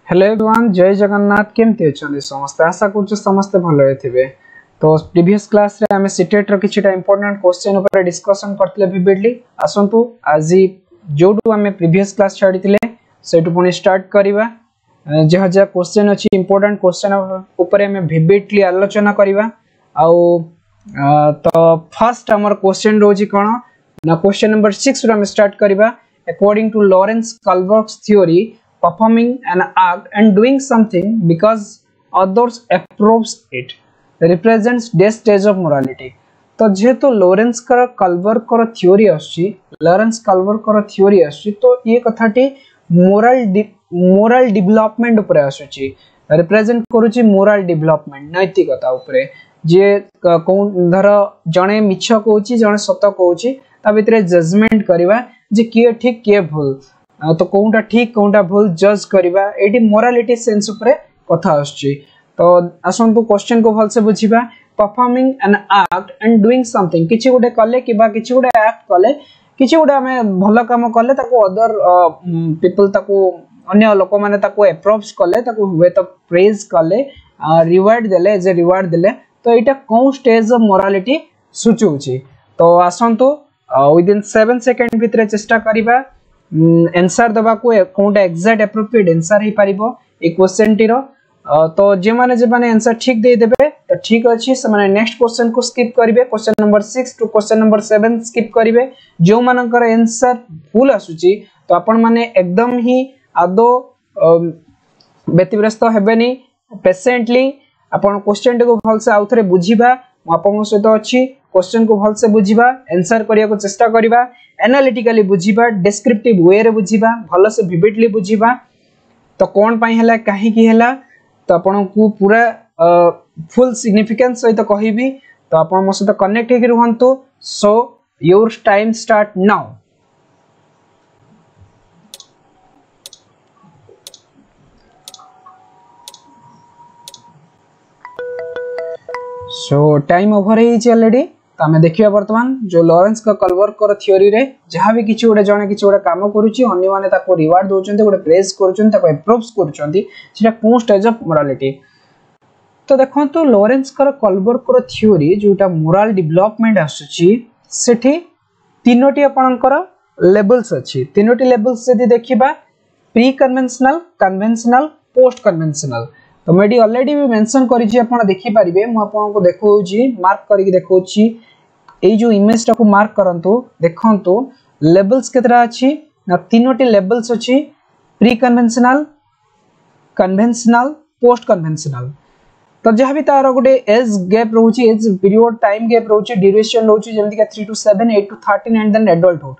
Hello everyone, जय जगन्नाथ। केमती अच्छे समस्ते? आशा कर समस्ते भल थे। तो प्रीवियस क्लास रे हमें सीटेट रो किछटा इंपोर्टेंट क्वेश्चन ऊपर डिस्कशन करथिले विविडली। आसंतु आज जोडू हमें प्रीवियस क्लास छाड़ीथिले सेटु पुनी स्टार्ट करिवा। जहा जहा क्वेश्चन अछि इंपोर्टेंट क्वेश्चन ऊपर हमें विविडली आलोचना करिवा। आउ तो फर्स्ट हमर क्वेश्चन रोजी कोन ना, क्वेश्चन नंबर 6 रो हमें स्टार्ट करिवा। According to Lawrence Kohlberg's theory, performing an act and doing something because others approves it represents this stage of morality। तो जेहेतु लॉरेंस का कॉल्बर्ग का थ्योरी आछि, लॉरेंस कॉल्बर्ग का थ्योरी आछि, तो ये कथाटी मोरल डेवलपमेंट ऊपर आछि, रिप्रेजेंट करूची मोरल डेवलपमेंट, नैतिकता ऊपर। जे धर जणे मिछ कहूची जणे सत कहूची, ता भितरे जजमेंट करबा जे किए ठीक किए भूल, तो कोनटा ठीक कोनटा भूल जज करबा। एटी मोरालिटी सेंस ऊपर कथा आछि। तो आसंतु क्वेश्चन को भल से बुझिबा। Performing an act and doing something, किछि गुटे कले किबा किछि गुटे एक्ट कले, किछि गुटे हमें भल काम कले, ताको अदर पीपल ताको अन्य लोक माने ताको अप्रोव्स कले, ताको हुए तो प्रेज कले, रिवार्ड देले, जे रिवार्ड देले, तो एटा कोन स्टेज ऑफ मोरालिटी सुचुची। तो आसंतु विद इन 7 सेकंड भितरे चेष्टा करिबा आंसर दबा को कोनटा एग्जैक्ट एप्रोप्रिएट आंसर ही पारिबो ए क्वेश्चन टी रो। तो जे माने आंसर ठीक दे देबे तो ठीक अछि, से माने नेक्स्ट क्वेश्चन को स्किप करिवे। Question number 6 to question number 7 skip करिवे। जो मानकर आंसर फुल आसुची तो आपण माने एकदम ही आदो व्यतिग्रस्त हेबेनी। पेशेंटली आपण क्वेश्चन को भल से आउथरे बुझिबा, आपण सहित अछि। क्वेश्चन को भल से बुझिबा, आंसर करिया को चेष्टा करिबा, एनालिटिकली बुझिबा, डिस्क्रिप्टिव वे रे बुझिबा, भल से विविडली बुझिबा। तो कोन पई हला काहे की हला, तो आपण को पूरा फुल सिग्निफिकेंस सहित कहिबी। तो आपण मो सहित कनेक्ट हे रहंतु। So your time start now. So time over हे छि ऑलरेडी। तो हमें देखिया वर्तमान जो लॉरेंस का कॉल्बर्ग का थ्योरी रे जहां भी किछि ओडे जणे किछि ओडे काम करूची, अन्य माने ताको रिवार्ड दोचंते, ओडे प्रेज करूचंते, ताको अप्रूव्स करूचंती, सेटा कोन स्टेज ऑफ मोरालिटी। तो देखंतु लॉरेंस का कॉल्बर्ग का थ्योरी जोटा मोरल डेवलपमेंट आसुची, सेठी तीनोटी आपनकर लेवल्स अछि। तीनोटी लेवल्स यदि देखिबा, pre conventional, conventional, post conventional. तो मैं ऑलरेडी भी मेंशन करिछि, आपण देखि परिबे। मु आपण को देखौछि, मार्क करिक देखौछि। एई जो इमेज टा को मार्क करंतु, देखंतु लेवल्स केतरा अछि ना, तीनोटी लेवल्स अछि। Pre conventional, conventional, post conventional. तो जहा भी तार गोटे एज गैप रहउछि, एज पीरियड टाइम गैप रहउछि, ड्यूरेशन रहउछि, जेमति का 3 to 7, 8 to 13 and then adulthood.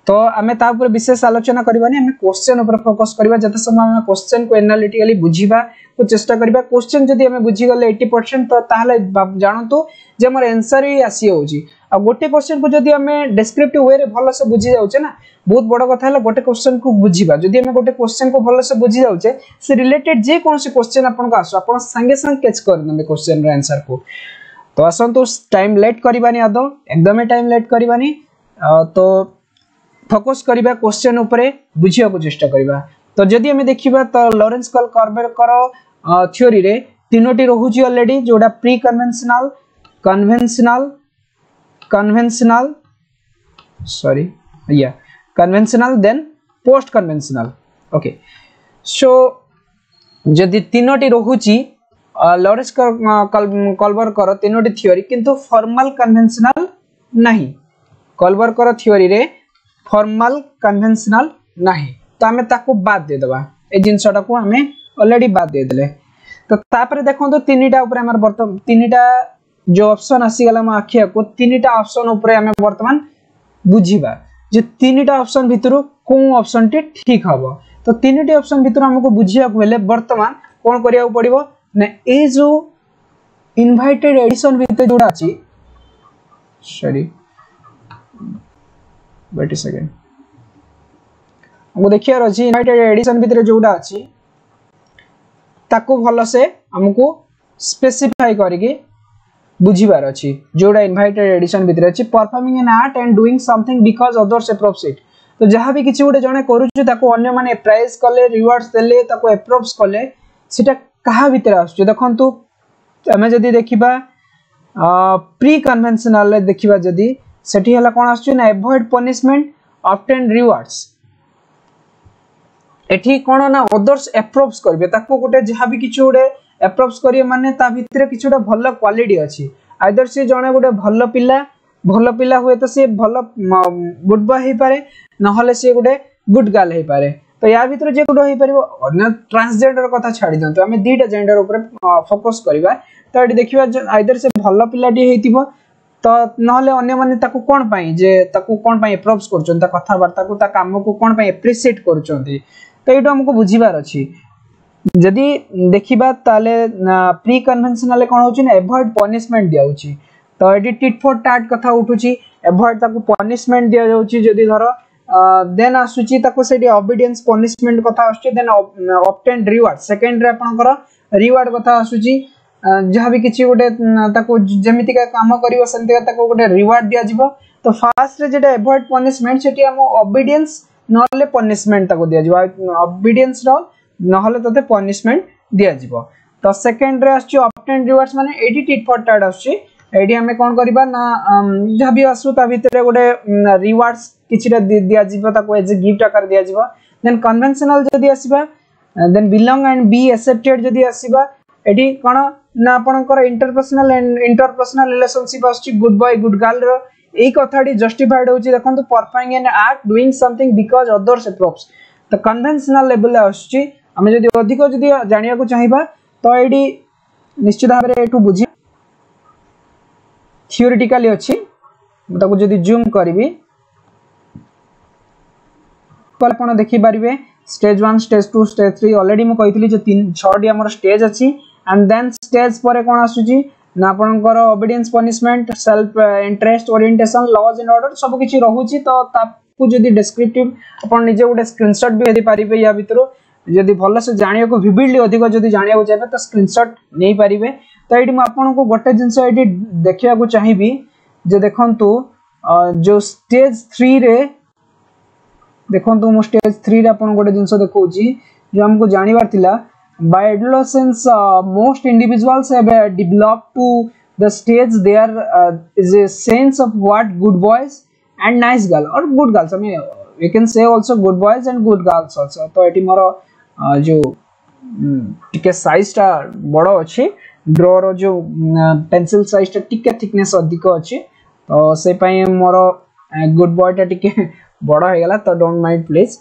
तो आमे ता ऊपर विशेष आलोचना करबानी, हमें क्वेश्चन ऊपर फोकस करबा। जते समय हम क्वेश्चन को एनालिटिकली बुझिबा को चेष्टा करबा। क्वेश्चन जदि हमें बुझी गले 80%, तो ताहले जानंतु जे हमर आंसर ही आसी होउची। आ गोटे क्वेश्चन को जदि हमें डिस्क्रिप्टिव वे रे भलो से बुझी जाउचे ना, बहुत बड़ कथा है गोटे क्वेश्चन को बुझिबा। जदि हमें गोटे क्वेश्चन को भलो से बुझी जाउचे, से रिलेटेड जे कोनसे क्वेश्चन आपन को आसो, आपन संगे संग कैच कर नबे क्वेश्चन रे आंसर को। तो आसंतु टाइम लेट करबानी, आदो एकदम टाइम लेट करबानी। तो फोकस करिबा क्वेश्चन ऊपर, बुझिया को चेष्टा करिबा। तो जदि हमें देखिबा, तो लॉरेंस कॉल्बर्ग का थ्योरी रे तीनोटी रहउची ऑलरेडी, जोडा pre conventional, conventional then post conventional. Okay, so जदि तीनोटी रहउची लॉरेंस कॉल्बर्ग का तीनोटी थ्योरी, किंतु फॉर्मल कन्वेंशनल नहीं। कॉल्बर्ग का थ्योरी रे फॉर्मल कन्वेंशनल नहीं, तो हमें ताको बाद दे दबा। ए जिंसटा को हमें ऑलरेडी बाद दे देले। तो तापर देखंतो तीनटा ऊपर हमर वर्तमान तीनटा जो ऑप्शन आसी गला म आखिया को, तीनटा ऑप्शन ऊपर हमें वर्तमान बुझिबा जे तीनटा ऑप्शन भितरु कोन ऑप्शन टी ठीक हबो। तो तीनटा ऑप्शन भितरु हमको बुझिया को हेले वर्तमान कोन करिया पड़िबो ने, ए जो इनवाइटेड एडिशन भितर जोडा अछि, सॉरी वेट अ सेकंड, हमको देखिया रछि इनवाइटेड एडिशन भितर जोडा अछि, ताको भलो से हमको स्पेसिफाई करके बुझिबार अछि। जोडा इनवाइटेड एडिशन भितर अछि, performing an art and doing something because others approves it. तो जहाँ भी किसी गोटे जने करूछु ताको अन्य माने प्राइज कले रिवार्ड्स देले ताको अप्रोव्स कले सेटा कहा भीतर आसु देखंतु हमें जदी देखिबा प्री कन्वेंशनल देखिबा जदी सेठी हला कोन आसु ना अवॉइड पनिशमेंट ऑब्टेन रिवार्ड्स एठी कोन ना अदर्स अप्रोव्स करबे ताको गोटे जहाँ भी किछु गोटे अप्रोव्स करिए माने ता भीतर किछु गोटे भलो क्वालिटी अछि आइदर से जने गोटे भलो पिला हुए तो से भलो गुड बॉय हे पारे नहले से गोटे गुड गर्ल हे पारे तो या भीतर जे गोटे हे पारिबो अन्य ट्रांसजेंडर कथा छाडी दंतु हमें दीटा जेंडर ऊपर फोकस करबा तो एठी देखिबा आइदर से भलो पिलाटी हेतिबो तो नहले अन्य माने ताको कोन पई जे ताको कोन पई अप्रोव्स करचन ता कथा वार्ता को ता काम को कोन पई एप्रिशिएट करचंती तो एटो हमको बुझिबार अछि जदी देखिबा ताले प्री कन्वेंशनल कोन होची ना अवॉइड पनिशमेंट दिया होची तो एटी टिट फॉर टैट कथा उठुची अवॉइड ताको पनिशमेंट दिया जाउची जदी धरो देन आसुची ताको सेडी ओबीडियंस पनिशमेंट कथा आसुची देन ऑब्टेन रिवार्ड सेकंड रे आपनकर रिवार्ड कथा आसुची जहाँ भी किसी गोटे ताको जेमिति का काम करिवो संति ताको गोटे रिवार्ड दिया जिवो तो फास्ट रे जेटा अवॉइड पनिशमेंट सेटी हम ओबीडियंस नहले पनिशमेंट ताको दिया जिवो ओबीडियंस रो नहले तते पनिशमेंट दिया जिवो तो सेकंड रे आसुची ऑब्टेन रिवार्ड्स माने एडी टिट फॉर टैट आसुची एडी हमें कोन करबा ना जहाँ भी आसु ता भीतर गोटे रिवार्ड्स किछिटा दिया जिवो ताको एज गिफ्ट आकार दिया जिवो देन कन्वेंशनल जदी आसीबा then belong and be accepted जदी आसीबा एडी कोन ना आपनकर इंटरपर्सनल रिलेशनशिप आसुची गुड बॉय गुड गर्ल रो एई कथाडी जस्टिफाइड होची देखंतु performing an act doing something because others approves तो कन्वेंशनल लेवल आसुची हमें जदी अधिक जदी जानिया को चाहिबा तो एडी निश्चित भाव रे एटू बुझी थियोरेटिकली अछि ताको जदी जूम करबी तो आपण देखि परिबे स्टेज 1 स्टेज 2 स्टेज 3 ऑलरेडी म कहितली जे 6 डी हमर स्टेज अछि एंड देन स्टेज पर कोन आसुची ना आपनकर obedience punishment self interest orientation laws and order सब किछि रहूची तो ताकू जदी डिस्क्रिप्टिव आपण निजे गोटे स्क्रीनशॉट भी हेदि परिबे या भितरो जदी भलो से जानिया को विविडली अधिक जदी जानिया को चाहे तो स्क्रीनशॉट नै परिबे तो एडी म आपन को गोटे जिंस एडी देखिया को चाहिबी जे देखंतु जो स्टेज 3 रे देखंतु मो स्टेज 3 रे आपन गोटे जिंस देखौची जो हमको जानिबार थिला by adolescence most individuals have developed to the stage there is a sense of what good boys and nice girl or good girls I mean we can say also good boys and good girls also तो eighty मोर जो टिके size ता बडो अछि draw रो जो pencil size ता टिके thickness अधिक अछि तो से पई मोर गुड बॉय ता टिके बडो हे गेला तो डोंट माइंड प्लीज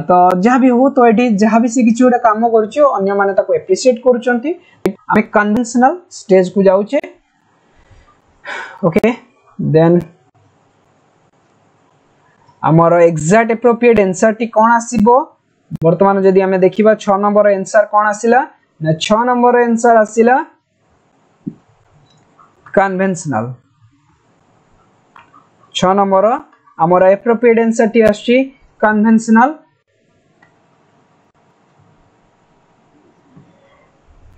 तो जहाँ भी हो तो एटी जहाँ भी से किछि गोटे काम करछो अन्य माने ताको एप्रिशिएट करूचंती हम कन्वेंशनल स्टेज को जाउचे ओके देन हमर एग्जैक्ट एप्रोप्रिएट आंसर टी कोन आसीबो वर्तमान जदी हमें देखिबा 6 नंबर आंसर कोन आसीला ना 6 नंबर आंसर आसीला कन्वेंशनल 6 नंबर हमर एप्रोप्रिएट आंसर टी आछि कन्वेंशनल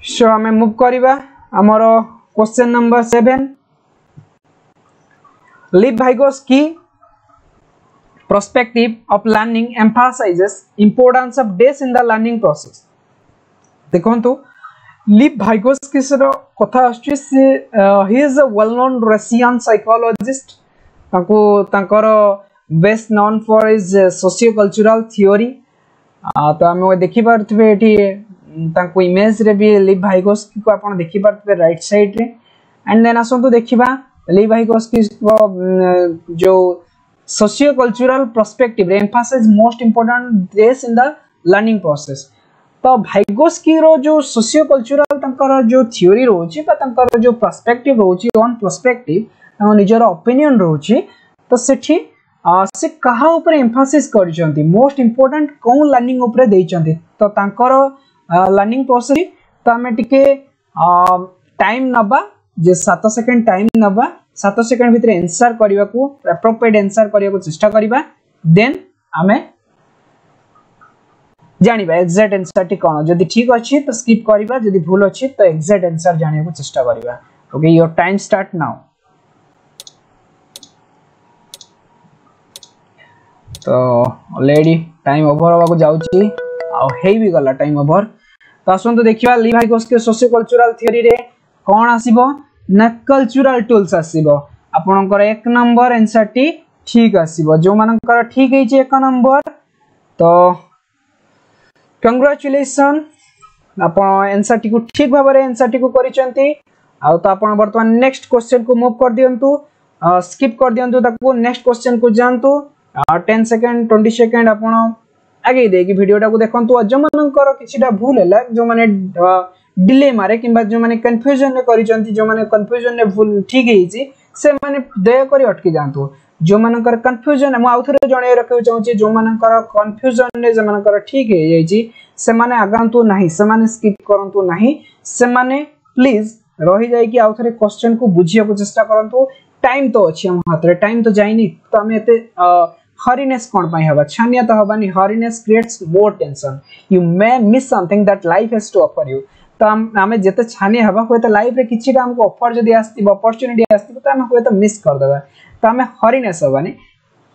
सो हमें मूव करिबा हमर question number 7 Lev Vygotsky perspective of learning emphasizes importance of days in the learning process देखंतु लिव भाइगोस्की रो कथा आछि से he is a well known Russian psychologist ताको तांकर best known for his socio cultural theory तो हम देखि पारथबे एठी ताको इमेज रे भी लिव भाइगोस्की को आपण देखि पारथबे राइट साइड रे एंड देन आसंतु देखिबा लिव भाइगोस्की जो सोशियो कल्चरल पर्सपेक्टिव रे एम्फासाइज मोस्ट इंपोर्टेंट देस इन द लर्निंग प्रोसेस तो भाइगोस्की रो जो सोशियो कल्चरल तांकर जो थ्योरी रोची बा तांकर जो पर्सपेक्टिव रोची ऑन पर्सपेक्टिव तांको निजर ओपिनियन रोची तो सेठी से कहा ऊपर एम्फासिस करचंती मोस्ट इंपोर्टेंट कोन लर्निंग ऊपर देइचंती तो तांकर लर्निंग प्रोसेस तो हमें टिके टाइम नबा जे 7 सेकंड टाइम नबा 7 सेकंड भीतर आंसर करिवा को एप्रोप्रिएट आंसर करिवा को चेष्टा करिवा देन हमें जानिबा एग्जैक्ट आंसर टी कोन जदी ठीक अछि तो स्किप करिवा जदी भूल अछि तो एग्जैक्ट आंसर जानिया को चेष्टा करिवा okay your time start now तो ऑलरेडी टाइम ओवर होगा जाउची आ हेई भी गला टाइम ओवर तो आसंतु देखिबा लिभाइकोस के सोशियो कल्चरल थ्योरी रे कोन आसीबो ना कल्चरल टूल्स आसीबो आपनकर एक नंबर आंसर टी ठीक आसीबो जो मानकर ठीक है जे एक नंबर तो कंग्रेचुलेशन आपण आंसर टी को ठीक भाबरे आंसर टी को करिसंती आ तो आपण वर्तमान नेक्स्ट क्वेश्चन को मूव कर दियंतु स्किप कर दियंतु ताको नेक्स्ट क्वेश्चन को जानतु 10 सेकंड 20 सेकंड आपण आगे दे कि वीडियोटा को देखंतु जो मानकर किछिटा भूल हैला जो माने डिले मारे किबा जो माने कंफ्यूजन ने करिसंती जो माने कंफ्यूजन ने भूल ठीक हेची से माने दया करी अटकी जानतु जो मानकर कंफ्यूजन हम आउथरे जणे रखौ चाहूची जो मानकर कंफ्यूजन ने जे मानकर ठीक हे जाईची से माने आगांतु नाही से माने स्किप करंतु नाही से माने प्लीज रही जाय कि आउथरे क्वेश्चन को बुझिया को चेष्टा करंतु टाइम तो अछि हम हाथ रे टाइम तो जाइनी तो हम एते हरीनेस कोन पाई हबा छानिया तो हबानी hurriedness creates more tension you may miss something that life has to offer you तो हमें जेते छानी हबा होय तो लाइफ रे किछिटा हमको ऑफर जदी आस्ती अपॉर्चुनिटी आस्ती तो हम होय तो मिस कर देबा तो हमें हरीनेस हबानी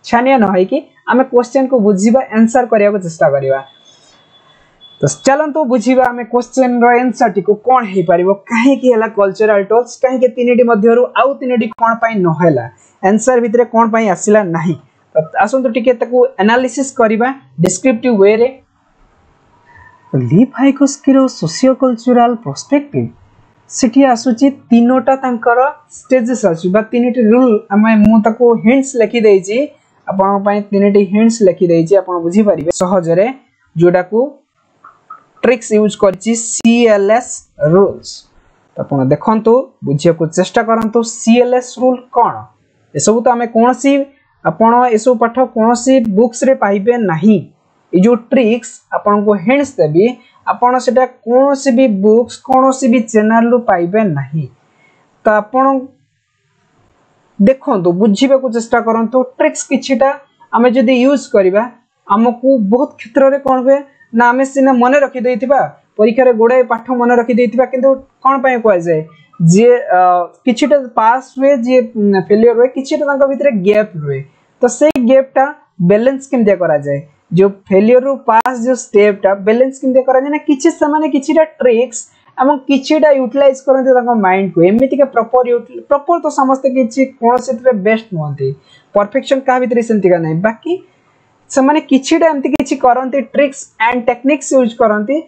छानिया न होय कि हमें क्वेश्चन को बुझिबा आंसर करिया को चेष्टा करिबा तो चलंतु बुझिबा हमें क्वेश्चन रो आंसर टी को कोन हे परिबो काहे कि हला कल्चरल टूल्स काहे कि तीनडी मध्यरु आउ तीनडी कोन पाई न होला आंसर भितरे कोन पाई आसिला नाही तो आसंतु टिके तको एनालिसिस करिबा डिस्क्रिप्टिव वे रे लिभाइकोस्की रो सोशियो कल्चरल पर्सपेक्टिव सिटी आसुची तीनोटा तांकर स्टेजेस आसु बा तीनटी रूल हमें मु तको हिंट्स लिखि देइची आपन पई तीनटी हिंट्स लिखि देइची आपन बुझी परिबे सहज रे जोडा को ट्रिक्स यूज करची सीएलएस रूल्स तो आपन देखंतु बुझिया को चेष्टा करंतु सीएलएस रूल कोन ए सब तो हमें कोनसी आपन एसो पाठ कोनसी बुक्स रे पाइबे नाही ए जो ट्रिक्स आपन को हिंट्स देबी आपन सेटा कोनसी भी बुक्स कोनसी भी चैनल रो पाइबे नाही तो आपन देखंतु बुझिबा को चेष्टा करंतु ट्रिक्स किछिटा हमें जदी यूज करबा हमकु बहुत क्षेत्र रे कोन होय ना हमें सिना मने रखि देइथिबा परीक्षा रे गोडे पाठ मने रखि देइथिबा किंतु कोन पय कोइ जाय जे किछिटा पास हुए जे फेलियर हुए किछिटा तांका भितरे गैप हुए तो से गैपटा बैलेंस केमते करा जाय जो फेलियर रो पास जो स्टेपटा बैलेंस केमते करा जाय ना किछि समान किछिटा ट्रिक्स एवं किछिटा यूटिलाइज करते तांका माइंड को एमिति के प्रॉपर तो समस्त किछि कोनसे बेस्ट नहंती परफेक्शन का भितरे सेंति का नै बाकी समाने किछिटा एमति किछि करंती ट्रिक्स एंड टेक्निक्स यूज करंती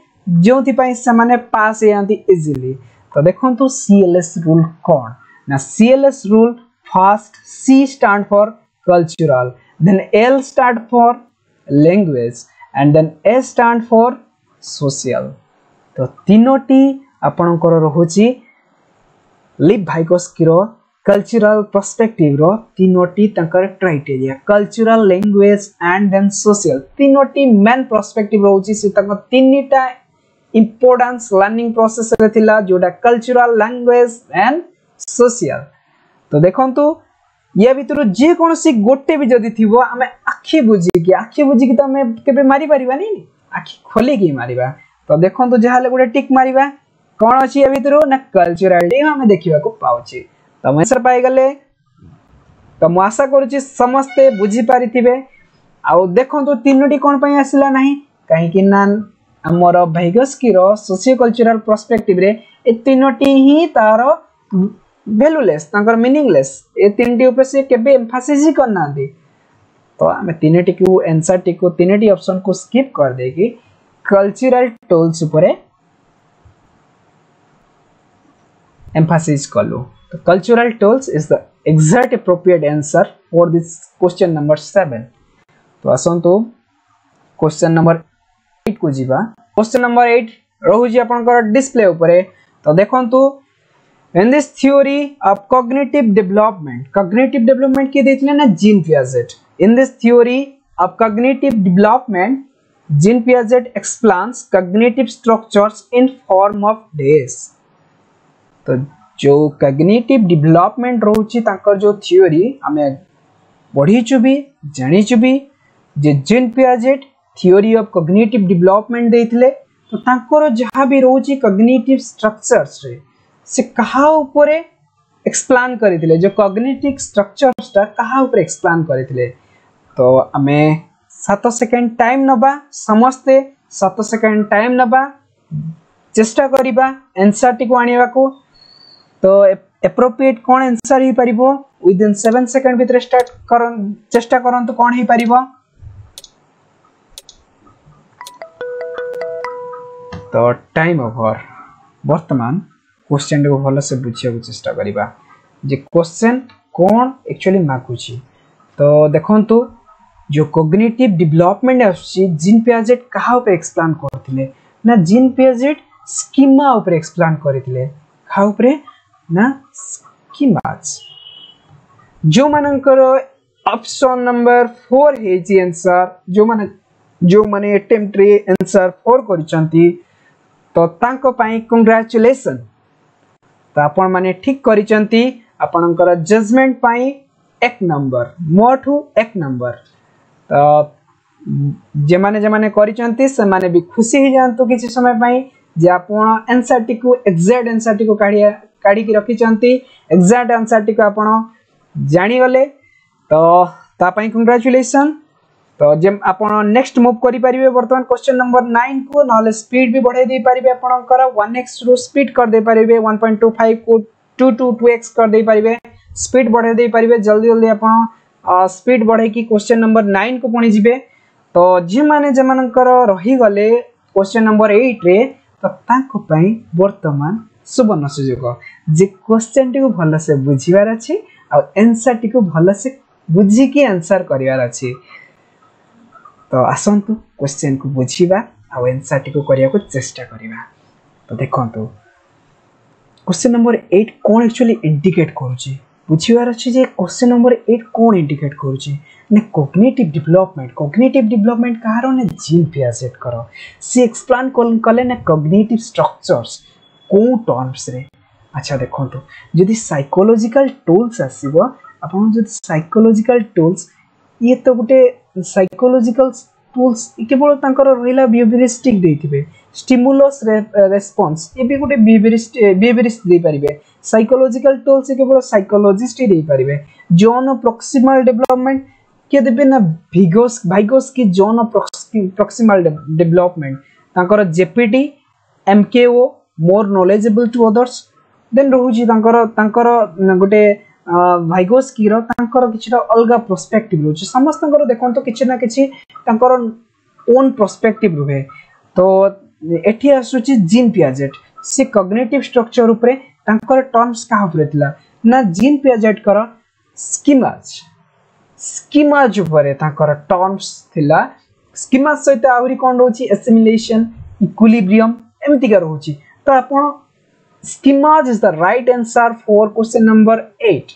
जोथि पई समाने पास हेयांती इजीली तो देखंतु सीएलएस रूल कोन ना CLS rule first C stand for cultural then L stand for language and then S stand for social तो तीनोटी आपनकर रहुची लिभाइकोस्की रो कल्चरल पर्सपेक्टिव रो तीनोटी तंकर criteria cultural language and then social तीनोटी मेन पर्सपेक्टिव रहउची से तंक तीनटा इंपोर्टेंस लर्निंग प्रोसेस रे थिला जोडा कल्चरल लैंग्वेज एंड सोशल तो देखंतु ये भितर जे कोनसी गोटे भी जदी थिबो हमें आखी बुझी कि तो हमें केबे मारी परिबा नहीं आखी खोली की मारिबा तो देखंतु जहाले गोटे टिक मारिबा कोन अछि ए भितर ना कल्चरल डे हमें देखिबा को पाउची तो आंसर पाई गले तो मु आशा करूची समस्त बुझी पारिथिबे आ देखंतु तीनोटी कोन पई आसिला नाही काहे कि ना हमर भाइकोस्की रो सोशियो कल्चरल पर्सपेक्टिव रे ए तीनोटी ही तारो वैल्यूलेस तांकर मीनिंगलेस ए तीनटी ऊपर से केबे एम्फासिस करना दे तो हम तीनटी को आंसर टी को तीनटी ऑप्शन को स्किप कर देगी कल्चरल टूल्स ऊपर एम्फासिस कर लो तो cultural tools is the exact appropriate answer for this question number 7 तो आसंतु क्वेश्चन नंबर 8 को जीवा क्वेश्चन नंबर 8 रहुजी आपनकर डिस्प्ले ऊपर तो देखंतु in this theory of cognitive development के देथिले ना gene Piaget in this theory of cognitive development gene Piaget explains cognitive structures in form of days तो जो cognitive development रहउची ताकर जो theory हमें पढ़ी चुबी जानी chubby J gene Piaget theory of cognitive development देथिले तो ताकर जहां भी रहउची cognitive structures रे से कहा ऊपर एक्सप्लेन करिथिले जो कॉग्निटिव स्ट्रक्चर्स ता कहा ऊपर एक्सप्लेन करिथिले तो हमें 7 सेकंड टाइम नबा समस्ते 7 सेकंड टाइम नबा चेष्टा करिबा आंसर टी को आनिबा को तो एप्रोप्रिएट कोन आंसर ही परिबो विद इन 7 सेकंड भीतर स्टार्ट करन चेष्टा करन तो कोन ही परिबो तो टाइम ओवर वर्तमान क्वेश्चन को भलो से बुझिया को चेष्टा करिबा जे क्वेश्चन कोन एक्चुअली मागुची तो देखंतु जो कॉग्निटिव डेवलपमेंट आछि जीन पियाजेट कहा ऊपर एक्सप्लेन करथिले ना जीन पियाजेट स्कीमा ऊपर एक्सप्लेन करथिले कहा ऊपर ना स्कीमास जो मानकर ऑप्शन नंबर 4 हे जी आंसर जो माने अटेम्प्ट रे आंसर 4 करिसंती तो तांको पाई कांग्रेचुलेशन तो आपण माने ठीक करिसंती आपनकर जजमेंट पाई 1 नंबर मोठू 1 नंबर तो जे माने करिसंती से माने भी खुशी ही जानतो किछि समय पाई जे आपण एनसीईआरटी को एग्जैक्ट एनसीईआरटी को काढी की रखिसंती एग्जैक्ट एनसीईआरटी को आपण जानि गले तो ता पाई कांग्रेचुलेशन तो जे आपण नेक्स्ट मूव करि परिबे वर्तमान क्वेश्चन नंबर 9 को नले स्पीड भी बढ़ाई दे परिबे आपनकर 1x रो स्पीड कर दे परिबे 1.25 को 2x कर दे परिबे स्पीड बढ़ाई दे परिबे जल्दी जल्दी आपण स्पीड बढ़ाई की क्वेश्चन नंबर 9 को पहुंची जिबे तो जे मानकर रही गले क्वेश्चन नंबर 8 रे तो ताको पई वर्तमान सुवर्ण सुयोग जे क्वेश्चन टी को भलो से बुझिवार अछि आ आंसर टी को भलो से बुझी की आंसर करिवार अछि तो आसंतु क्वेश्चन को बुझिबा आ आंसर टी को करिया को चेष्टा करिबा तो देखंतु क्वेश्चन नंबर 8 कोन एक्चुअली इंडिकेट करूची बुझिवार अछि जे क्वेश्चन नंबर 8 कोन इंडिकेट करूची ने कॉग्निटिव डेवलपमेंट कहारो ने जीन पियाजेट करो से एक्सप्लेन कले ने कॉग्निटिव स्ट्रक्चर्स को टर्म्स रे अच्छा देखंतु जदी साइकोलॉजिकल टूल्स आसीबो आपण जदी साइकोलॉजिकल टूल्स ये तो गुटे साइकोलॉजिकल टूल्स केवल तांकर रहिला बिहेवियरिस्टिक देथिबे स्टिमुलस रेस्पॉन्स ये भी गुटे बिहेवियरिस्ट दे परिबे साइकोलॉजिकल टूल्स केवल साइकोलॉजिस्ट ही दे परिबे जोन प्रॉक्सिमल डेवलपमेंट के देबे ना Vygotsky zone proximal development तांकर जेपीटी MKO more knowledgeable to others then रहुची तांकर गुटे भाइगोस की रो तांकर किछटा अलगा पर्सपेक्टिव रोची समस्तकर देखंतो किछि ना किछि तांकर ओन पर्सपेक्टिव रुहे तो एठी आसुची जीन पियाजेट से कॉग्निटिव स्ट्रक्चर ऊपर तांकर टर्म्स का ऊपर थिला ना जीन पियाजेट कर स्कीमाज ऊपर तांकर टर्म्स थिला स्कीमाज सहित आउरी कोन रोची एसिमिलेशन इक्विलिब्रियम एमति का रोची तो आपण schemas is the right answer for question number 8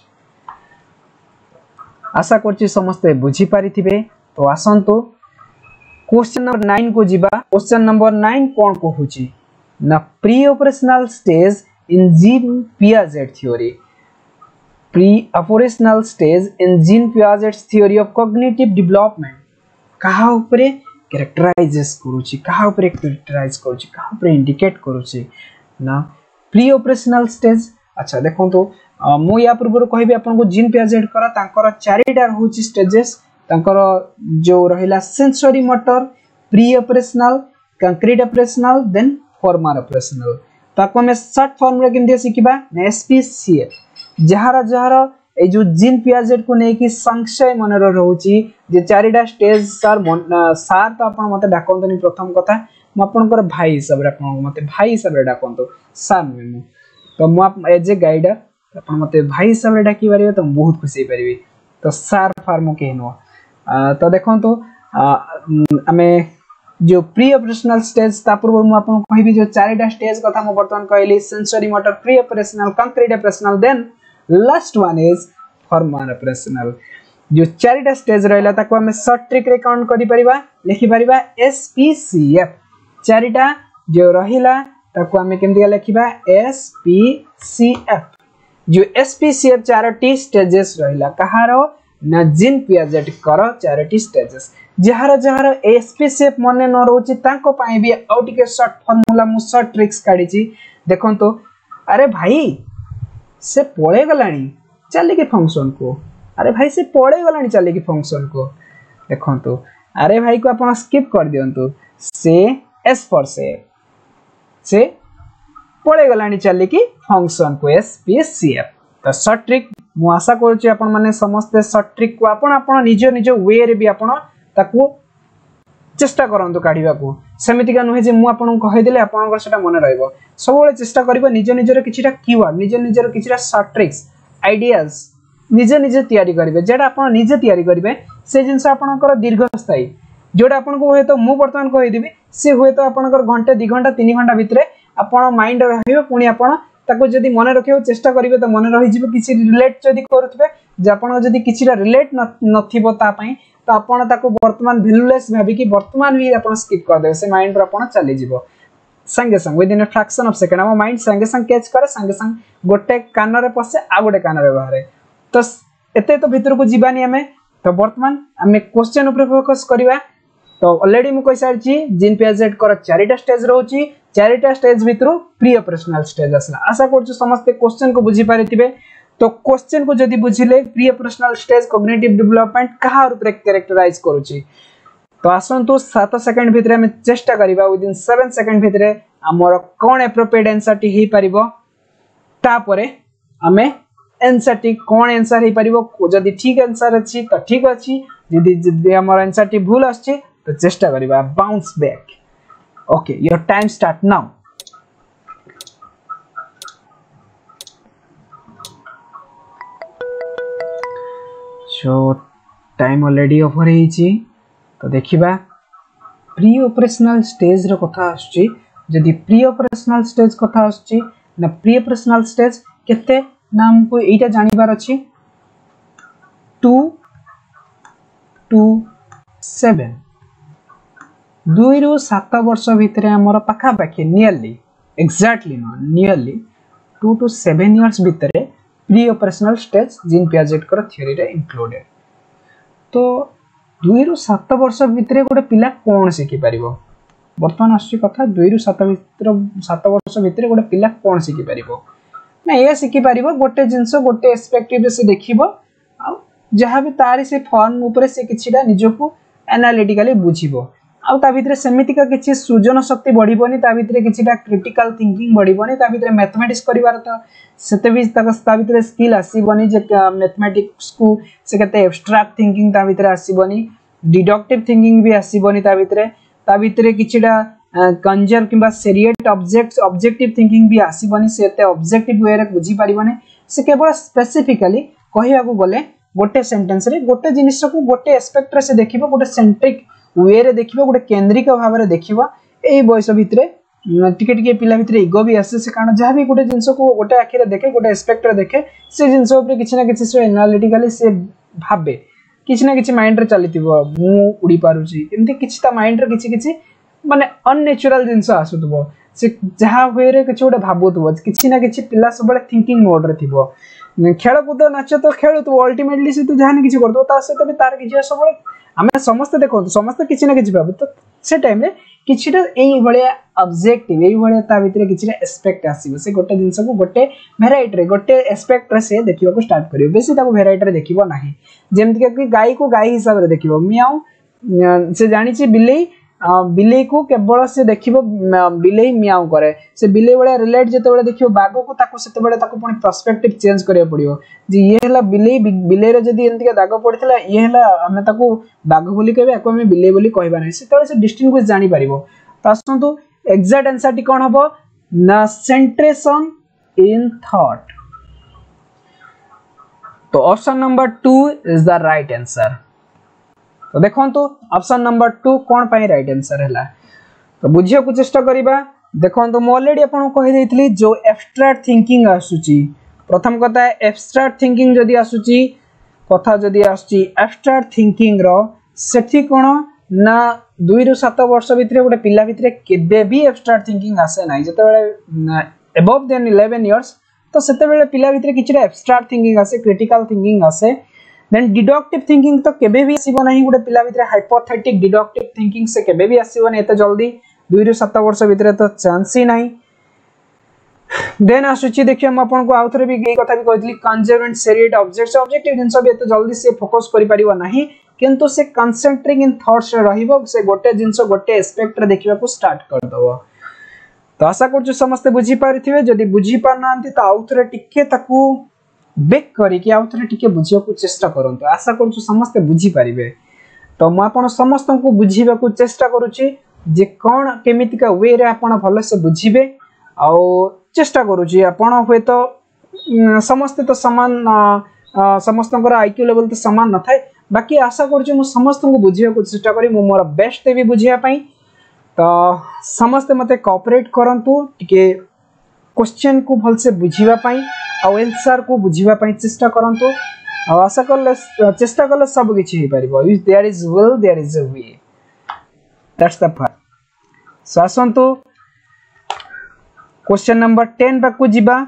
आशा करछि समस्त बुझी पारिथिबे तो आसंतो क्वेश्चन नंबर 9 को जिबा क्वेश्चन नंबर 9 कोन कहूची ना pre operational stage in gene Piaget theory pre operational stage in gene Piaget theory of cognitive development कहा ऊपर कैरेक्टराइजेस करूची कहा ऊपर कैरेक्टराइज करूची कहा ऊपर इंडिकेट करूची ना प्री ऑपरेशनल स्टेज अच्छा देखो तो मु या पूर्व कहबी आपन को जीन पियाजेट करा तांकर चारिटा होची स्टेजेस तांकर जो रहिला sensory motor pre operational concrete operational then former operational ताको में शॉर्ट फॉर्म रे केमदे सिखिबा एसपीसीएफ जहारा ए जो जीन पियाजेट को नै कि संशय मन रहउची जे चारिटा स्टेज सर तो आपन मते डाकंतनी प्रथम कथा म आपनकर भाई हिसाब रे आपन मते भाई हिसाब रे डाकंतो सर में तो म एज ए गाइडर आपन मते भाई हिसाब रे डाकी पारिबे तो बहुत खुशी पारिबे तो सर फार्मो के नो तो देखन तो हमें जो प्री ऑपरेशनल स्टेज ता पूर्व म आपन कहबी जो चारिटा स्टेज कथा म वर्तमान कहली sensory motor pre operational concrete operational then last one is former operational जो चारिटा स्टेज रहला ताको हमें शॉर्ट ट्रिक रे काउंट करि परिबा लिखि परिबा एसपीसीएफ चारिटा जो रहिला ताको हमें केमदिया लिखिबा एसपीसीएफ जो एसपीसीएफ चारोटी स्टेजेस रहिला कहारो ना जीन पियाजेट कर चारोटी स्टेजेस जहार एसपीसीएफ मने न रहउची ताको पाई भी आउटिके शॉर्ट फार्मूला मु शॉर्ट ट्रिक्स काढीची देखन तो अरे भाई से पळे गलानी चले के फंक्शन को अरे भाई से पळे गलानी चले के फंक्शन को देखन तो अरे भाई को आपण स्किप कर दियंतु से एस फॉर से पळे गलानी चली कि फंक्शन को एसपीसीएफ तो शॉर्ट ट्रिक मु आशा करूची आपण माने समस्त शॉर्ट ट्रिक को आपण निज वे रे भी आपण ताकू चेष्टा करंतु काढिबा को सेमिति का नुहे जे मु आपण कहि देले आपण सेटा मन रहइबो सब बेले चेष्टा करबो निज निजर किछिटा कीवर्ड निज निजर किछिटा शॉर्ट ट्रिक्स आइडियाज निजे तैयारी करिवे जेटा आपण निजे तैयारी करिवे से जिंस आपणकर दीर्घस्थायी जोटा आपन को होय तो मु वर्तमान कहि देबी से होय तो आपणकर घंटे 2 घंटा 3 घंटा भितरे आपण माइंड रहिबो पुनी आपण ताको जदी मन रखियो चेष्टा करिवे तो मन रहि जिवो किछि रिलेट जदी करथबे जे आपण जदी किछिरा रिलेट नथिबो ता पई तो आपण ताको वर्तमान वैल्यूलेस भाबी कि वर्तमान ही आपण स्किप कर देबे से माइंड रो आपण चली जिवो संगे संग with in a fraction of second हम माइंड संगे संग कैच करे संगे संग गोटे कान रे पसे आ गोटे कान रे बाहर तो एते तो भीतर को जीवानी हमें तो वर्तमान हमें क्वेश्चन ऊपर फोकस करिवा तो ऑलरेडी मु कहि सारची जीन पियाजेट कर चारिटा स्टेज रहउची चारिटा स्टेज भितरु प्री ऑपरेशनल स्टेज असला आशा करछु समस्त क्वेश्चन को बुझी पारिथिबे तो क्वेश्चन को जदी बुझिले pre operational stage cognitive development कहा रूप कैरेक्टराइज करूची तो आसंतु 7 सेकंड भितरे हम चेष्टा करिबा विद इन 7 सेकंड भितरे हमर कोन एप्रोप्रिएट आंसर टी ही परिबो तापरे हमें आंसर टी कोन आंसर ही परिबो जदी ठीक आंसर अछि तो ठीक अछि जदी हमर आंसर टी भूल अछि तो चेष्टा करिबा bounce back okay your time start now so time already over हेची तो देखिबा प्री ऑपरेशनल स्टेज रो कथा आछि जदी प्री ऑपरेशनल स्टेज कथा आछि ना प्री ऑपरेशनल स्टेज केते नाम को एटा जानिबार अछि 2 to 7 2 रु 7 वर्ष भितरे हमर पाखा पाखी nearly exactly no nearly 2 to 7 years भितरे pre operational stage Jean Piaget कर थ्योरी रे इंक्लूडेड तो 2 रु 7 वर्ष भितरे गोटे पिला कोन सिखि परिबो वर्तमान आछि कथा 2 रु 7 वर्ष भितरे गोटे पिला कोन सिखि परिबो ना ये सिखि परिबो गोटे जिंस गोटे एस्पेक्टिव से देखिबो आ जहां भी तारी से फॉर्म ऊपर से किछिटा निजको एनालिटिकली बुझिबो आ ता भितरे सेमितिका किछि सृजन शक्ति बढ़िबोनी ता भितरे किछिटा क्रिटिकल थिंकिंग बढ़िबोनी ता भितरे मैथमेटिक्स करिवार त सेते भी ता भितरे स्किल आसीबोनी जे मैथमेटिक्स को से केते एब्स्ट्रैक्ट थिंकिंग ता भितरे आसीबोनी डिडक्टिव थिंकिंग भी आसीबोनी ता भितरे किछिटा कंजर किबा सेरिएट ऑब्जेक्टिव थिंकिंग भी आसीबोनी सेते ऑब्जेक्टिव वे रे बुझी परिबोनी से केवल स्पेसिफिकली कहिया को गले गोटे सेंटेंस रे गोटे जिनिस को गोटे एस्पेक्ट रे से देखिबो गोटे सेंट्रिक वे रे देखिबो गोटे केंद्रिक भाव रे देखिबो एई बयस भितरे टिके टिके पिला भितरे इगो भी आसे से कारण जहां भी गोटे जिंस को गोटे आखिरे देखे गोटे एस्पेक्ट रे देखे से जिंस ऊपर किछि ना किछि से एनालिटिकली से भाबे किछि ना किछि माइंड रे चलितिबो मु उडी पारुची एमती किछि ता माइंड रे किछि माने अननेचुरल जिंस आसुतबो से जहां होय रे किछि गोटे भाबुतबो किछि ना किछि पिला सबले थिंकिंग मोड रे थिबो खेल कूद नाच तो खेलु तो अल्टीमेटली से तो जहां किछि करदो ता से तो तार किछि सबले हमें समस्त देखो समस्त किछि ना किछि भाबु तो से टाइम रे किछिटा एई भलिया ऑब्जेक्टिव एई भलिया ता भितरे किछिटा एस्पेक्ट आसीबो से गोटे जिंस को गोटे वेराइटी रे गोटे एस्पेक्ट रे से देखिबो को स्टार्ट करियो बेसी ताको वेराइटी रे देखिबो नाही जेमति कि गाय को गाय हिसाब रे देखिबो मियाऊ से जानि छि बिलेई को केवल से देखिबो बिलेई मियाऊ करे से बिलेई वाला रिलेट जते बेले देखिबो बाघ को ताको सेते बेले ताको पुनी पर्सपेक्टिव चेंज करिया पड़ियो जे ये हला बिलेई रे जदी एंतिका दाग पड़ितला ये हला हमें ताको बाघ बोली कहबे एको हमें बिलेई बोली कहबा नै सेते बेले से डिस्टिंग्विश जानि परिबो तासंतु एग्जैक्ट आंसर टी कोन हबो ना सेंट्रेशन इन थॉट तो option number 2 is the right answer तो देखो तो ऑप्शन नंबर 2 कौन पाई राइट आंसर हैला तो बुझियो को चेष्टा करिबा देखो तो मु ऑलरेडी आपन कहि देइथली जो एब्स्ट्रैक्ट थिंकिंग आसुची प्रथम कथा एब्स्ट्रैक्ट थिंकिंग जदी आसुची कथा जदी आसुची एब्स्ट्रैक्ट थिंकिंग रो सेठी कोन ना 2 रु 7 वर्ष भितरे गोटे पिला भितरे केबे भी एब्स्ट्रैक्ट थिंकिंग आसे नाही जते बेले अबव देन 11 इयर्स तो सेते बेले पिला भितरे किछटा एब्स्ट्रैक्ट थिंकिंग आसे क्रिटिकल थिंकिंग आसे देन डिडक्टिव थिंकिंग तो केबे भी आसीबो नाही गोटे पिला भितरे हाइपोथेटिक डिडक्टिव थिंकिंग से केबे भी आसीबो नै एते जल्दी 2 रु 7 वर्ष भितरे तो चांस ही नाही देन आसुची देखियो हम आपन को आउथरे भी गई कथा भी कहतली कंजर्वेंट सेरिएट ऑब्जेक्टिव जिंस भी एते जल्दी से फोकस करि परिबो नाही किंतु से कंसंट्रेटिंग इन थॉट्स रहिबो से गोटे जिंस गोटे एस्पेक्ट रे देखिबा को स्टार्ट कर दबो। तो आशा करछु समस्त बुझी पारिथिबे, जदि बुझी पार नांती तो आउथरे टिके ताकू बेक करी कि आउथरे टिके बुझिया को चेष्टा करंतु। आशा करछु समस्त बुझी पारिबे। तो म आपण समस्त को बुझीबा को चेष्टा करूची जे कोन केमिति का वे रे आपण भले से बुझीबे आ चेष्टा करूची। आपण होय तो समस्त तो समान समस्तଙ୍କର आईक्यू लेवल तो समान न थाए, बाकी आशा करूची मु समस्त को बुझिया को चेष्टा करी, मु मोर बेस्ट देबी बुझिया पई। तो समस्त मते कोऑपरेट करंतु टिके क्वेश्चन को भल से बुझीबा पई आ आंसर को बुझीबा पई चेष्टा करंतु। आ आशा करले चेष्टा करले सब किछि हे परिबो। If there is will there is a way, that's the part. So आसंतु क्वेश्चन नंबर 10 बाकू जिबा।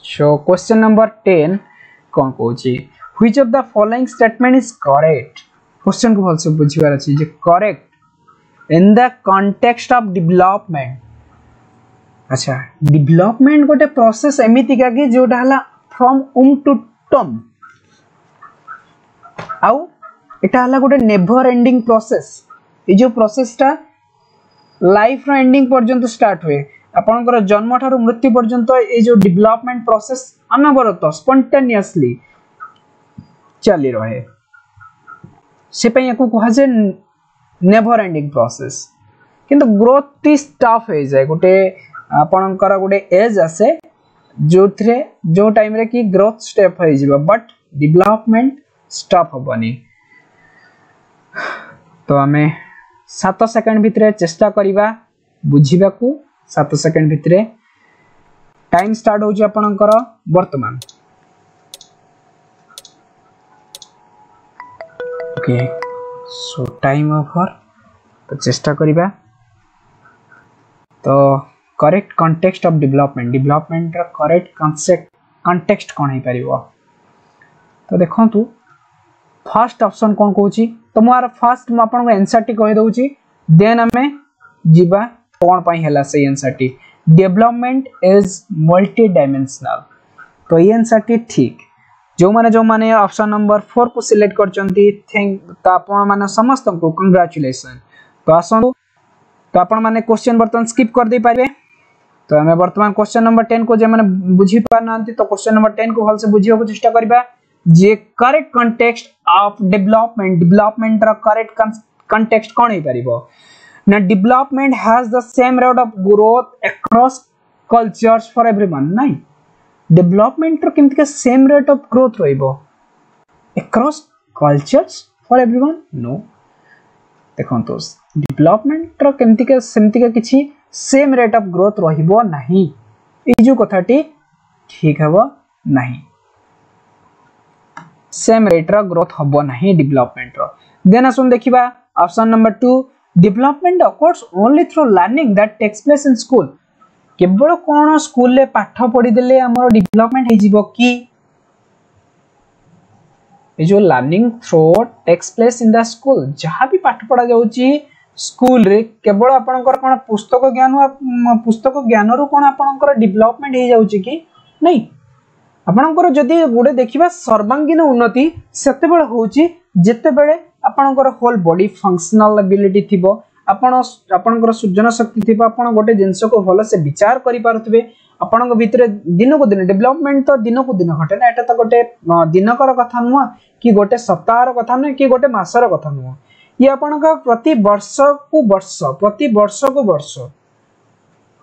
सो क्वेश्चन नंबर 10 कोन कहूची, which of the following statement is correct. Question को भल से बुझिबार अछि जे correct in the context of development. अच्छा, डेवलपमेंट गोटे प्रोसेस एमिति का कि जोटा हला फ्रॉम टू टर्म, आउ एटा हला गोटे नेवर एंडिंग प्रोसेस। ए जो प्रोसेस टा लाइफ रो एंडिंग पर्यंत स्टार्ट हुए, आपनकर जन्म ठारू मृत्यु पर्यंत ए जो डेवलपमेंट प्रोसेस अनवरत स्पॉन्टेनियसली चली रहे, से पई एको कहा जे नेवर एंडिंग प्रोसेस। किंतु ग्रोथ टी स्टॉप हो जाए, गोटे आपनकर गोटे एज आसे जो थरे जो टाइम रे की ग्रोथ स्टेप हो जिवो, बट डेवलपमेंट स्टॉप होबनी। तो हमें 7 सेकंड भितरे चेष्टा करिबा बुझिबा को। 7 सेकंड भितरे टाइम स्टार्ट हो जे आपनकर वर्तमान। ओके, सो टाइम ओवर। तो चेष्टा करिबा। तो correct context of development, development रा करेक्ट कांसेप्ट कॉन्टेक्स्ट कोन हे परिबो। तो देखंतु फर्स्ट ऑप्शन कोन कहूची। तो मोर फर्स्ट म आपन को आंसर टी कहि दउची, देन हमें जिबा कोन पई हैला से answer T. Development is multi dimensional. तो ये आंसर टी ठीक। जो माने ऑप्शन नंबर 4 को सिलेक्ट करचंती, थैंक तो आपन माने समस्त को कांग्रेचुलेशन। तो आसंतु तो आपन माने क्वेश्चन बर्तन स्किप कर दे पारे। तो हमें वर्तमान क्वेश्चन नंबर 10 को जे माने बुझी पार नांती, तो क्वेश्चन नंबर 10 को भल से बुझियो को चेष्टा करबा जे correct context of development, development रा करेक्ट कॉन्टेक्स्ट कोन हे परिबो ना। Development has the same rate of growth across cultures for everyone. नहीं, डेवलपमेंट रो केमति के सेम रेट ऑफ ग्रोथ रहइबो across cultures for everyone? No. देखंतो डेवलपमेंट रो केमति के सेमति के किछि सेम रेट ऑफ ग्रोथ रहिबो नहीं। ई जो कथाटी ठीक हबो नहीं, सेम रेट रो ग्रोथ हबो नहीं डेवलपमेंट रो। देन आसन देखिबा option number 2, development occurs only through learning that takes place in school. केवल कोन स्कूल ले पाठ पढी देले हमर डेवलपमेंट हे जिवो कि? ए जो learning through takes place in the school, जहां भी पाठ पढा जाउची स्कूल रे, केवल आपनकर कोन पुस्तक ज्ञान रो कोन आपनकर डेवलपमेंट हे जाउची कि? नहीं। आपनकर जदी गुडे देखिबा सर्वांगीन उन्नति सेते बेले होउची जेते बेले आपनकर होल बॉडी फंक्शनल एबिलिटी थिबो, आपनकर सृजन शक्ति थिबो, आपन गोटे जिंस को भलो से विचार करि पारुथबे, आपनक भितरे दिन को दिन डेवलपमेंट तो दिन को दिन घटे ना। एटा तो गोटे दिनकर कथा नुवा कि गोटे सप्ताहर कथा न कि गोटे मासर कथा नुवा। ये आपनक प्रति वर्ष को वर्ष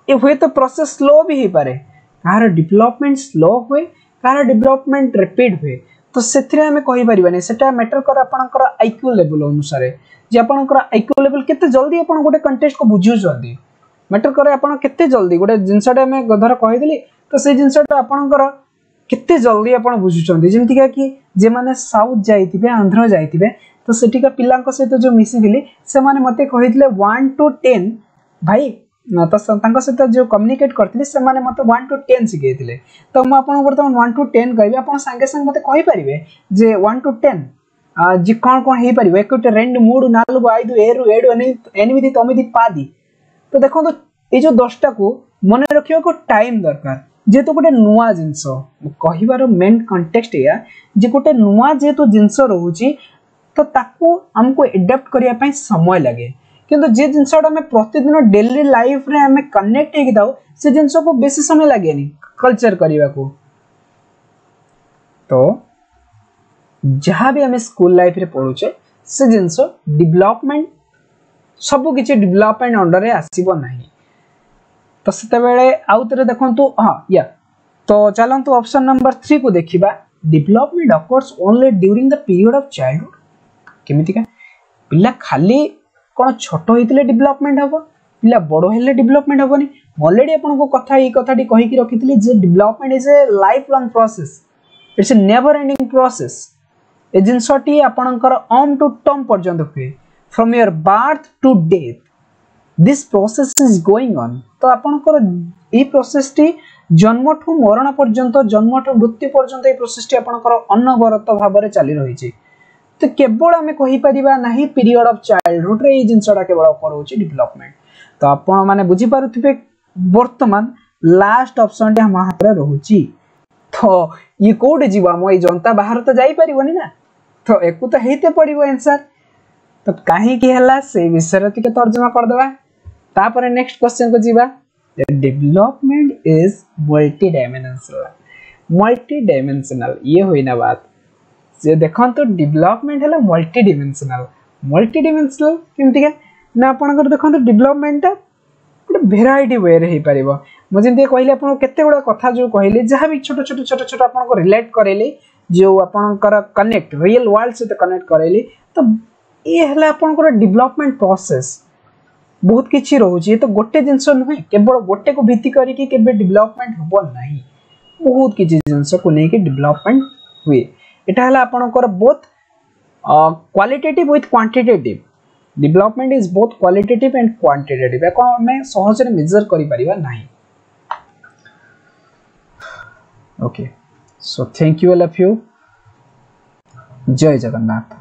ए हुए तो प्रोसेस स्लो भी ही पारे। कार डेवलपमेंट स्लो हुए, कार डेवलपमेंट रैपिड हुए। तो सेथिरे हमें कहि परिबानी, सेटा मैटर कर आपनकर आईक्यू लेवल अनुसार जे आपनकर आईक्यू लेवल केते जल्दी आपन गोटे कंटेस्ट को बुझियो जल्दी मैटर करे। आपन केते जल्दी गोटे जिंसटा में गधर कहि देली तो से जिंसटा आपनकर केते जल्दी आपन बुझुचंदी। जेमति कि जे माने साउथ जाइतिबे, आंध्र जाइतिबे, तो सेटिका पिलांक सहित जो मिसी दिली से माने मते कहितले 1 to 10 भाई ना। तो तांका सहित जो कम्युनिकेट करथिले से माने मते 1 to 10 सिखैतिले। तो म आपन वर्तमान 1 to 10 कहबे, आपन संगे संग मते कहि परिबे जे 1 to 10 जे कोन हे परिबे 1 2 3 3 4 5 6 7 8 9 10 तो देखो तो ये जो 10टा को मन रखियो को टाइम दरकार। जेहेतु गोटे नुआ जिनस कहबार मेन कंटेक्स्ट या जे गोटे नुआ जेहेतु जिनस रोचे तो ताकू हमको एडाप्ट करिया पई समय लगे किंतु जे जिनसटा आम प्रतिदिन डेली लाइफ रे आम कनेक्ट होगी था से जिनस को बेसी समय लगे कल्चर करने को। तो जहाँ भी आम स्कूल लाइफ रे पढ़ुचे से जिनस डेवलपमेंट सब किसी डेवलपमेंट अंडर आसीबो नहीं। तो सेते बेले आउ तरे देखंतु हां या तो चलंतु ऑप्शन नंबर 3 को देखिबा development occurs only during the period of childhood. केमिति का पिला खाली कोन छोट होइतिले डेवलपमेंट हबो पिला बड़ हेले डेवलपमेंट हबोनी। ऑलरेडी आपन को कथा ई कथाटी कहि कि रखितले जे development is a life long process, it's a never ending process. ए जिनसटी आपनकर अर्म टू टर्म पर्यंत हुए from your birth to death this process is going on. तो आपनकर ई प्रोसेस टी जन्म ठू मरण पर्यंत जन्म ठू मृत्यु पर्यंत ई प्रोसेस टी आपनकर अनवरत भाव में चली रही है। तो केवल आम कहीपर ना पीरियड ऑफ चाइल्डहुड रे ये जिनसटा केवल करोची डेवलपमेंट। तो आपण माने बुझी पारुथिबे वर्तमान लास्ट ऑप्शन टी हम हाथ रे रहूची। तो ये कोड जीवा मो जनता बाहर तो जाई परिबोनी ना तो एकु तो हेते पड़िबो आंसर। तो काहे की हला से विषय टिके तर्जुमा कर देबा। तापर नेक्स्ट क्वेश्चन को जीवा डेवलपमेंट इज मल्टी डायमेंशनल ये होइना बात जे देखन तो डेवलपमेंट हला मल्टी डायमेंशनल केमति के ना आपन कर देखन तो डेवलपमेंट भेराइटी वे रे पारिबो। मो जेंते कहले आपन केते गुडा कथा जो कहले जहां भी छोट छोट आपन को रिलेट करेले जो आपन कर कनेक्ट रियल वर्ल्ड से कनेक्ट करेले तो ये हला आपन को डेवलपमेंट प्रोसेस बहुत किछि रहउची। तो गोटे जिंस नुहे केवल गोटे को भित्ति करी कि केबे डेवलपमेंट होबो नाही बहुत किछि जिंस को नै कि डेवलपमेंट हुए। एटा हला आपन को both qualitative with quantitative development is both qualitative and quantitative एको हमें सहज रे मेजर करि परिबा नाही। Okay so thank you all of you. Jai Jagannath.